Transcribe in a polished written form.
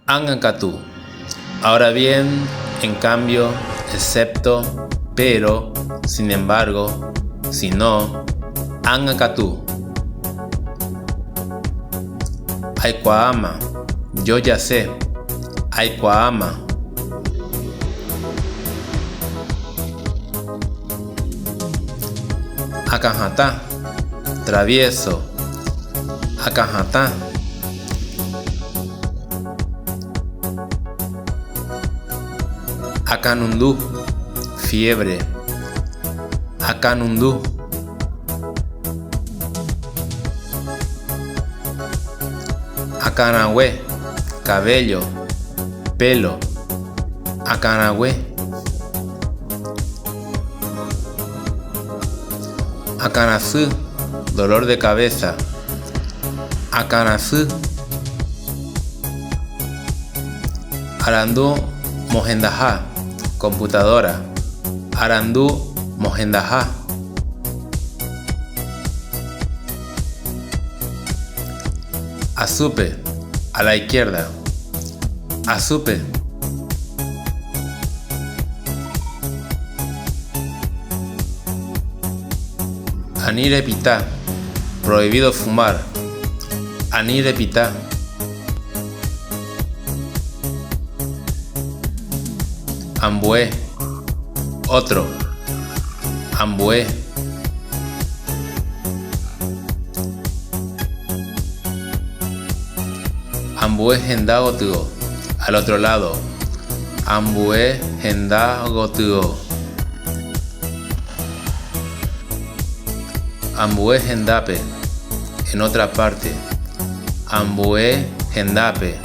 Angakatu. Ahora bien, en cambio, excepto, pero, sin embargo, si no, Angakatu. Aikwaama. Yo ya sé. Aikwaama. Akajata. Travieso. Akajata. Akanundu. Fiebre. Akanundu. Akanahue. Cabello. Pelo. Akanahue. Akanasu. Dolor de cabeza. Akanasu. Arandu mohendaha. Computadora. Arandu mohendaha. Asupe. A la izquierda. Asupe. Anire pitá. Prohibido fumar. Anire pitá. Ambué. Otro. Ambué. Ambué hendagotuo. Al otro lado. Ambué hendagotuo. Ambué hendape. En otra parte. Ambué hendape.